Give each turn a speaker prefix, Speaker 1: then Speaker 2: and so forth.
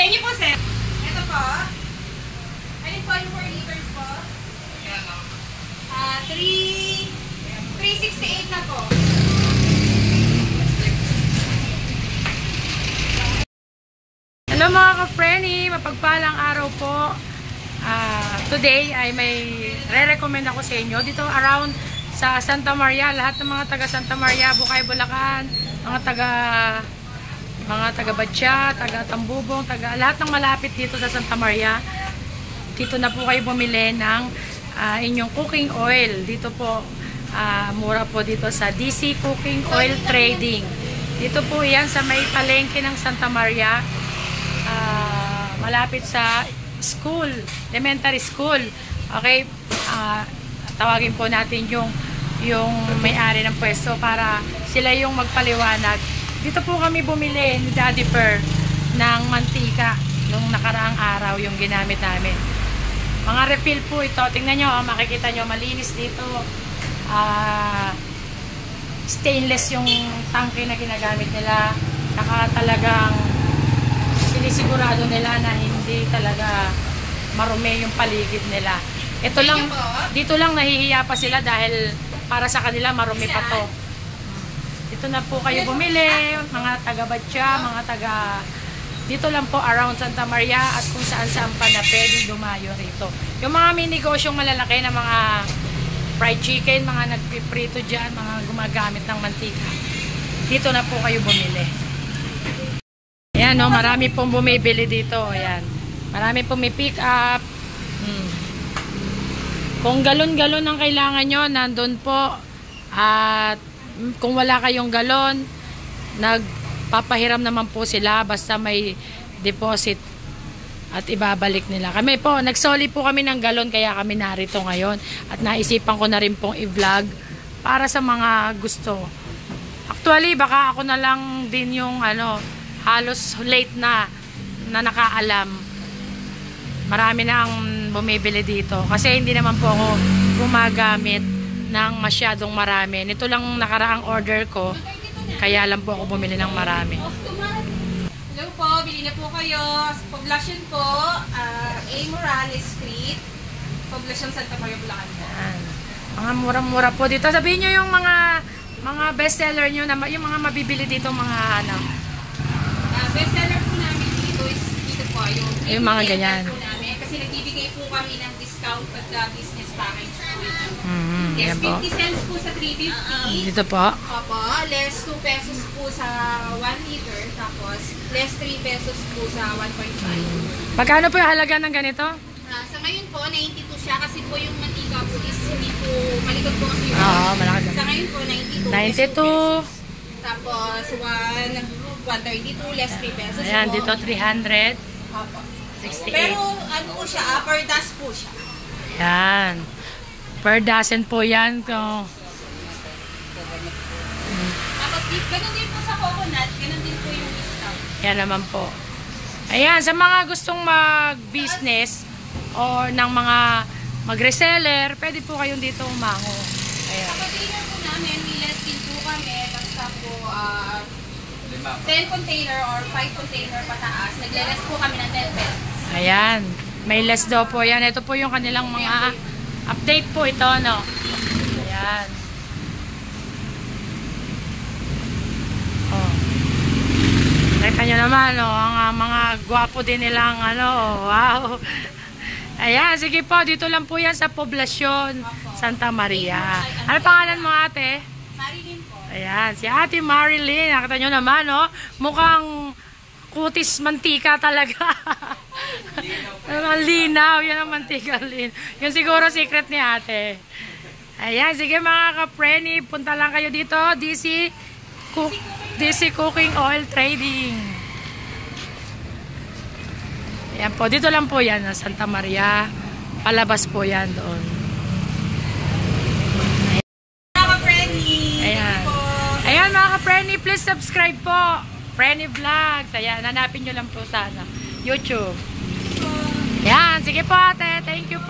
Speaker 1: Thank you po, sir. Ito po. Alin po yung 4 liters po? 368 na po.
Speaker 2: Hello mga ka-Frenny, mapagpalang araw po. Today ay may re-recommend ako sa inyo dito around sa Santa Maria. Lahat ng mga taga Santa Maria, Bukay, Bulacan, mga taga Batya, taga Tambubong, lahat ng malapit dito sa Santa Maria. Dito na po kayo bumili ng inyong cooking oil. Dito po mura po dito sa DC Cooking Oil Trading. Dito po yan sa may palengke ng Santa Maria. Malapit sa school, elementary school. Okay, tawagin po natin yung may-ari ng pwesto para sila yung magpaliwanag. Dito po kami bumili ni Daddy Per ng mantika nung nakaraang araw yung ginamit namin. Mga refill po ito. Tingnan nyo, makikita nyo malinis dito. Stainless yung tangke na ginagamit nila. Saka talagang sinisigurado nila na hindi talaga marumi yung paligid nila. Ito lang, dito lang nahihiya pa sila dahil para sa kanila marumi pa to. Dito na po kayo bumili, mga taga Batya, mga taga dito lang po around Santa Maria at kung saan-saan pa na pwedeng dumayo rito. Yung mga may negosyong malalaki na mga fried chicken, mga nagpiprito dyan, mga gumagamit ng mantika. Dito na po kayo bumili. Ayan, no, marami pong bumibili dito. Ayan. Marami pong may pick up. Kung galon-galon ang kailangan nyo, nandun po. At kung wala kayong galon, nagpapahiram naman po sila basta may deposit at ibabalik nila. Kami po, nagsoli po kami ng galon kaya kami narito ngayon. At naisipan ko na rin pong i-vlog para sa mga gusto. Actually, baka ako na lang din yung halos late na nakaalam. Marami na ang bumibili dito. Kasi hindi naman po ako gumagamit ng masyadong marami. Nito lang nakaraang order ko. Kaya lang po ako bumili ng marami.
Speaker 1: Hello po, bili na po kayo. Poblacion po, A. Morales Street. Poblacion Santa Maria, Bulacan po.
Speaker 2: Mga mura-mura po dito. Sabihin nyo yung mga bestseller nyo, yung mga mabibili dito, mga
Speaker 1: bestseller po namin dito is dito po
Speaker 2: yung mga ganyan.
Speaker 1: Kasi nagbibigay po kami ng discount pagka business package po.
Speaker 2: Yes,
Speaker 1: 50 cents po sa 350.
Speaker 2: Dito po.
Speaker 1: Opo, less 2 pesos po sa 1 liter. Tapos, less 3 pesos po sa 1.5.
Speaker 2: Pagkano po yung halaga ng ganito?
Speaker 1: Sa ngayon po, 92 siya kasi po yung mantika po is hindi po malikot po kasi
Speaker 2: Oo, malaki.
Speaker 1: Sa ngayon po, 92.
Speaker 2: 92.
Speaker 1: Tapos, 132 less 3 pesos.
Speaker 2: Ayan,
Speaker 1: po.
Speaker 2: dito 300.
Speaker 1: Opo.
Speaker 2: 68.
Speaker 1: Pero ano po siya, per dust po siya.
Speaker 2: Ayan. Per dozen po yan.
Speaker 1: Tapos, ganun din po sa coconut, ganun din po yung discount.
Speaker 2: Yan naman po. Ayan, sa mga gustong mag-business o ng mga mag-reseller, pwede po kayong dito umango. Ayan.
Speaker 1: Sa container po namin, may less din po kami. Basta po, 10 container or 5 container pataas. Nagle-less po kami ng 10 pesos.
Speaker 2: Ayan. May less daw po yan. Ito po yung kanilang mga update po ito, no? Ayan. Oh. Nakita nyo naman, no? Ang mga gwapo din nilang, wow. Ayan, sige po. Dito lang po yan sa Poblacion, Santa Maria. Ano pangalan mo, ate?
Speaker 1: Marilyn po.
Speaker 2: Ayan, si ate Marilyn. Nakita nyo naman, no? Mukhang kutis mantika talaga. Linaw, yan ang mantika. Yun siguro secret ni ate. Ayan, sige mga ka-Frenny, punta lang kayo dito. DC Cooking Oil Trading. Ayan po, dito lang po yan, Santa Maria. Palabas po yan doon.
Speaker 1: Mga ka-Frenny,
Speaker 2: ayan. Ayan mga ka-Frenny, please subscribe po. Frenny Vlogs. Ayan, hanapin nyo lang po sana. YouTube. Yan, sige po ate. Thank you